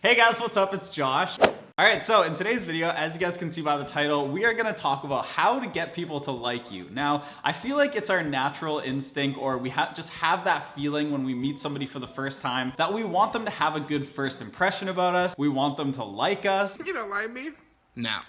Hey guys, what's up? It's Josh. Alright, so in today's video, as you guys can see by the title, we are gonna talk about how to get people to like you. Now, I feel like it's our natural instinct, or we just have that feeling when we meet somebody for the first time that we want them to have a good first impression about us. We want them to like us. You don't like me? No.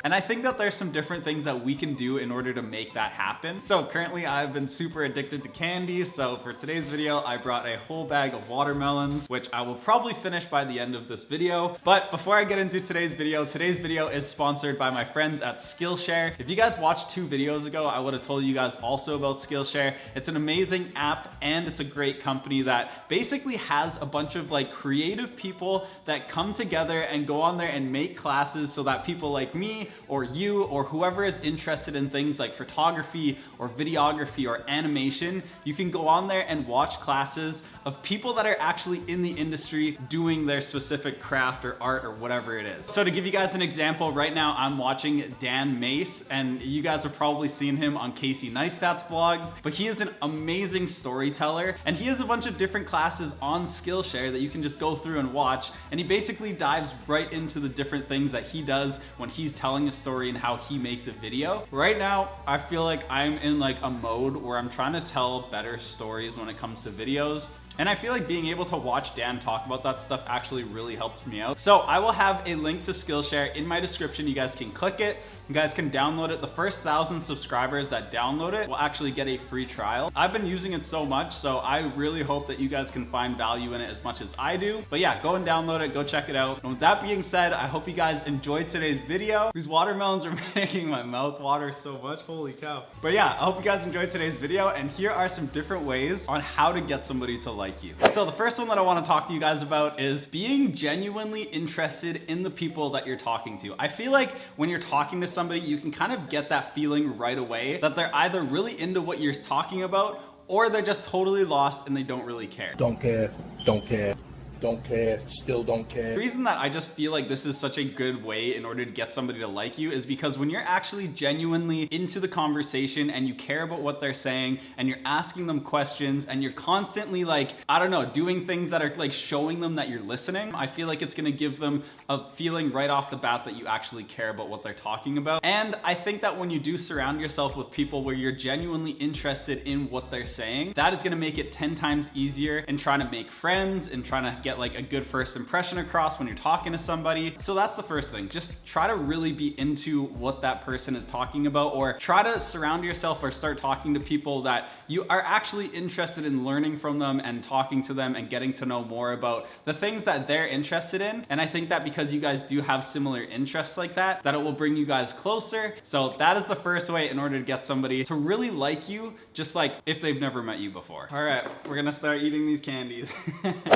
And I think that there's some different things that we can do in order to make that happen. So currently I've been super addicted to candy. So for today's video, I brought a whole bag of watermelons, which I will probably finish by the end of this video. But before I get into today's video is sponsored by my friends at Skillshare. If you guys watched 2 videos ago, I would have told you guys also about Skillshare. It's an amazing app and it's a great company that basically has a bunch of like creative people that come together and go on there and make classes so that people like me or you or whoever is interested in things like photography or videography or animation, you can go on there and watch classes of people that are actually in the industry doing their specific craft or art or whatever it is. So to give you guys an example, right now I'm watching Dan Mace, and you guys have probably seen him on Casey Neistat's vlogs, but he is an amazing storyteller and he has a bunch of different classes on Skillshare that you can just go through and watch, and he basically dives right into the different things that he does when he's telling a story and how he makes a video. Right now, I feel like I'm in like a mode where I'm trying to tell better stories when it comes to videos. And I feel like being able to watch Dan talk about that stuff actually really helps me out. So I will have a link to Skillshare in my description. You guys can click it. You guys can download it. The first 1,000 subscribers that download it will actually get a free trial. I've been using it so much, so I really hope that you guys can find value in it as much as I do. But yeah, go and download it, go check it out. And with that being said, I hope you guys enjoyed today's video. These watermelons are making my mouth water so much, holy cow. But yeah, I hope you guys enjoyed today's video, and here are some different ways on how to get somebody to like you. So the first one that I want to talk to you guys about is being genuinely interested in the people that you're talking to. I feel like when you're talking to somebody, you can kind of get that feeling right away that they're either really into what you're talking about or they're just totally lost and they don't really care. Don't care, don't care. Don't care, still don't care. The reason that I just feel like this is such a good way in order to get somebody to like you is because when you're actually genuinely into the conversation and you care about what they're saying and you're asking them questions and you're constantly like, I don't know, doing things that are like showing them that you're listening, I feel like it's gonna give them a feeling right off the bat that you actually care about what they're talking about. And I think that when you do surround yourself with people where you're genuinely interested in what they're saying, that is gonna make it 10 times easier in trying to make friends and trying to get like a good first impression across when you're talking to somebody. So that's the first thing. Just try to really be into what that person is talking about, or try to surround yourself or start talking to people that you are actually interested in learning from them and talking to them and getting to know more about the things that they're interested in. And I think that because you guys do have similar interests like that, that it will bring you guys closer. So that is the first way in order to get somebody to really like you, just like if they've never met you before. All right, we're gonna start eating these candies.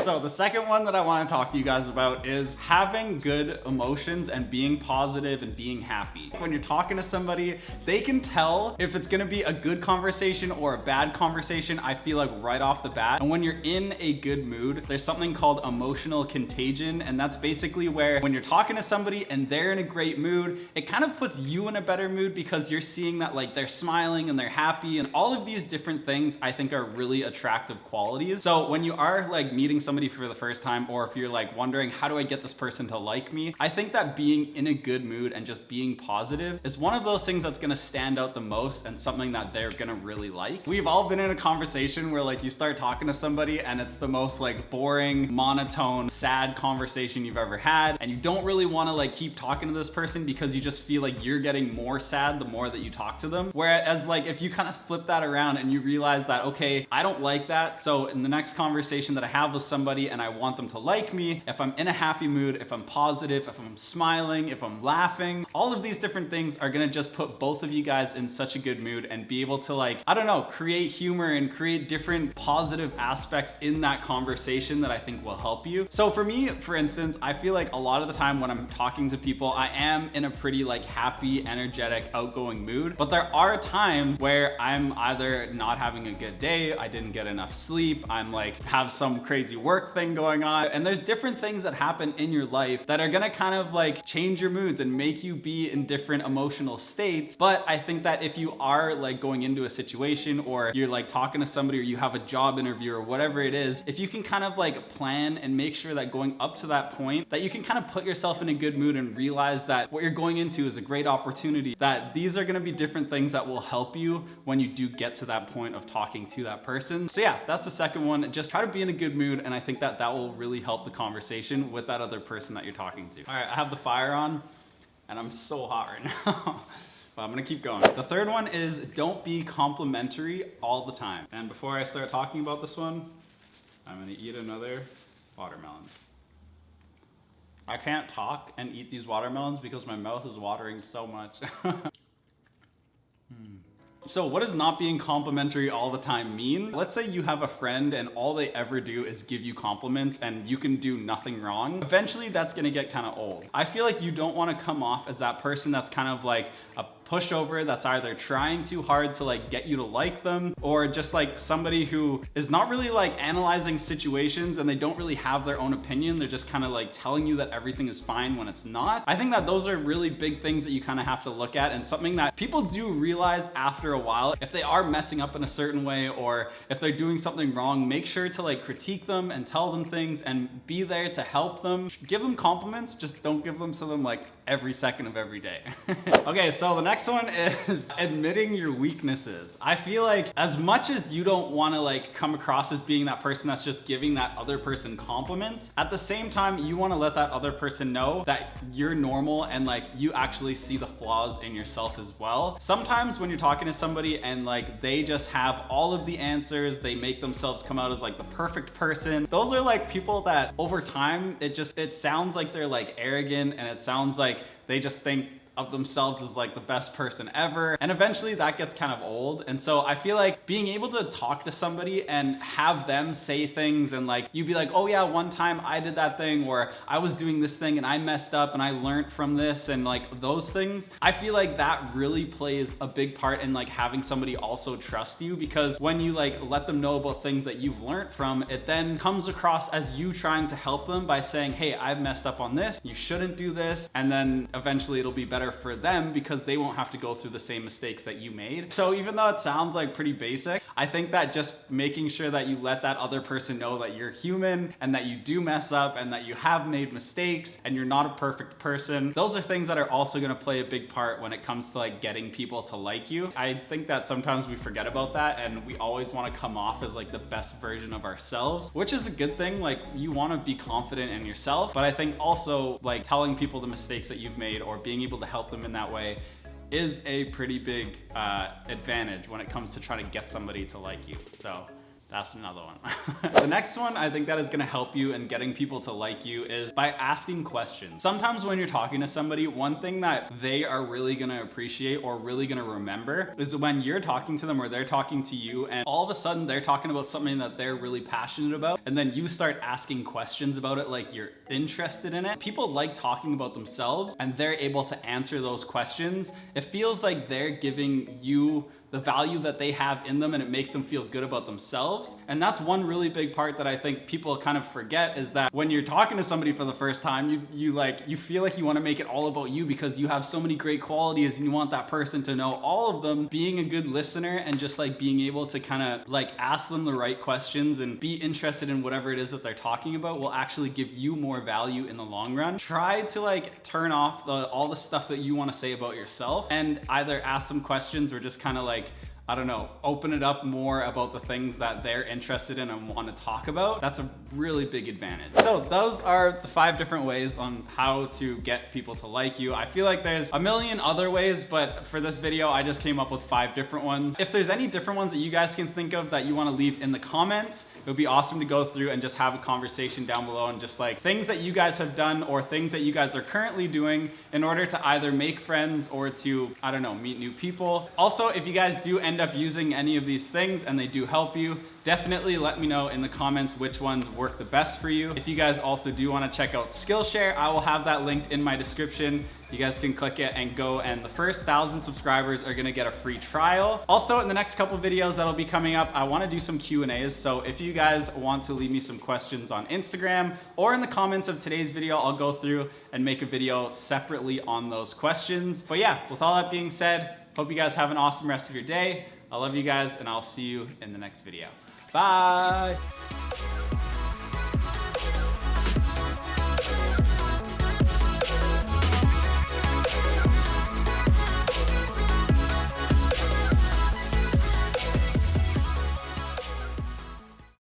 So the second one that I want to talk to you guys about is having good emotions and being positive and being happy. When you're talking to somebody, they can tell if it's gonna be a good conversation or a bad conversation, I feel like right off the bat. And when you're in a good mood, there's something called emotional contagion, and that's basically where when you're talking to somebody and they're in a great mood, it kind of puts you in a better mood because you're seeing that like they're smiling and they're happy, and all of these different things I think are really attractive qualities. So when you are like meeting somebody for the first time, or if you're like wondering, how do I get this person to like me? I think that being in a good mood and just being positive is one of those things that's gonna stand out the most and something that they're gonna really like. We've all been in a conversation where like you start talking to somebody and it's the most like boring, monotone, sad conversation you've ever had, and you don't really wanna like keep talking to this person because you just feel like you're getting more sad the more that you talk to them. Whereas like if you kind of flip that around and you realize that, okay, I don't like that, so in the next conversation that I have with somebody and I want them to like me, if I'm in a happy mood, if I'm positive, if I'm smiling, if I'm laughing, all of these different things are gonna just put both of you guys in such a good mood and be able to like, I don't know, create humor and create different positive aspects in that conversation that I think will help you. So for me, for instance, I feel like a lot of the time when I'm talking to people, I am in a pretty like happy, energetic, outgoing mood, but there are times where I'm either not having a good day, I didn't get enough sleep, I'm like have some crazy work thing going going on. And there's different things that happen in your life that are gonna kind of like change your moods and make you be in different emotional states. But I think that if you are like going into a situation, or you're like talking to somebody, or you have a job interview or whatever it is, if you can kind of like plan and make sure that going up to that point, that you can kind of put yourself in a good mood and realize that what you're going into is a great opportunity, that these are gonna be different things that will help you when you do get to that point of talking to that person. So yeah, that's the second one. Just try to be in a good mood, and I think that that will really help the conversation with that other person that you're talking to. All right, I have the fire on, and I'm so hot right now. But I'm gonna keep going. The third one is don't be complimentary all the time. And before I start talking about this one, I'm gonna eat another watermelon. I can't talk and eat these watermelons because my mouth is watering so much. So what does not being complimentary all the time mean? Let's say you have a friend and all they ever do is give you compliments and you can do nothing wrong. Eventually that's gonna get kind of old. I feel like you don't wanna come off as that person that's kind of like a pushover, that's either trying too hard to like get you to like them, or just like somebody who is not really like analyzing situations and they don't really have their own opinion. They're just kind of like telling you that everything is fine when it's not. I think that those are really big things that you kind of have to look at, and something that people do realize after a while. If they are messing up in a certain way, or if they're doing something wrong, make sure to like critique them and tell them things and be there to help them. Give them compliments, just don't give them to them like every second of every day. Okay, so the next one is admitting your weaknesses. I feel like as much as you don't want to like come across as being that person that's just giving that other person compliments, at the same time you want to let that other person know that you're normal and like you actually see the flaws in yourself as well. Sometimes when you're talking to somebody and like they just have all of the answers, they make themselves come out as like the perfect person. Those are like people that over time, it sounds like they're like arrogant, and it sounds like they just think of themselves as like the best person ever, and eventually that gets kind of old. And so I feel like being able to talk to somebody and have them say things and like you be like, oh yeah, one time I did that thing, or I was doing this thing and I messed up and I learned from this, and like those things, I feel like that really plays a big part in like having somebody also trust you, because when you like let them know about things that you've learned from, it then comes across as you trying to help them by saying, hey, I've messed up on this, you shouldn't do this, and then eventually it'll be better for them because they won't have to go through the same mistakes that you made. So even though it sounds like pretty basic, I think that just making sure that you let that other person know that you're human and that you do mess up and that you have made mistakes and you're not a perfect person, those are things that are also going to play a big part when it comes to like getting people to like you. I think that sometimes we forget about that, and we always want to come off as like the best version of ourselves, which is a good thing. Like you want to be confident in yourself, but I think also like telling people the mistakes that you've made or being able to help them in that way is a pretty big advantage when it comes to trying to get somebody to like you. So that's another one. The next one I think that is gonna help you in getting people to like you is by asking questions. Sometimes when you're talking to somebody, one thing that they are really gonna appreciate or really gonna remember is when you're talking to them or they're talking to you and all of a sudden they're talking about something that they're really passionate about, and then you start asking questions about it like you're interested in it. People like talking about themselves and they're able to answer those questions. It feels like they're giving you the value that they have in them, and it makes them feel good about themselves. And that's one really big part that I think people kind of forget, is that when you're talking to somebody for the first time, you feel like you want to make it all about you because you have so many great qualities and you want that person to know all of them. Being a good listener and just like being able to kind of like ask them the right questions and be interested in whatever it is that they're talking about will actually give you more value in the long run. Try to like turn off all the stuff that you want to say about yourself and either ask them questions or just kind of like, I don't know, open it up more about the things that they're interested in and want to talk about. That's a really big advantage. So those are the 5 different ways on how to get people to like you. I feel like there's a million other ways, but for this video, I just came up with 5 different ones. If there's any different ones that you guys can think of that you want to leave in the comments, it would be awesome to go through and just have a conversation down below and just like things that you guys have done or things that you guys are currently doing in order to either make friends or to, I don't know, meet new people. Also, if you guys do end end up using any of these things and they do help you, definitely let me know in the comments which ones work the best for you. If you guys also do want to check out Skillshare, I will have that linked in my description. You guys can click it and go, and the first 1,000 subscribers are gonna get a free trial. Also, in the next couple videos that'll be coming up, I wanna do some Q&As. So if you guys want to leave me some questions on Instagram or in the comments of today's video, I'll go through and make a video separately on those questions. But yeah, with all that being said, hope you guys have an awesome rest of your day. I love you guys, and I'll see you in the next video. Bye.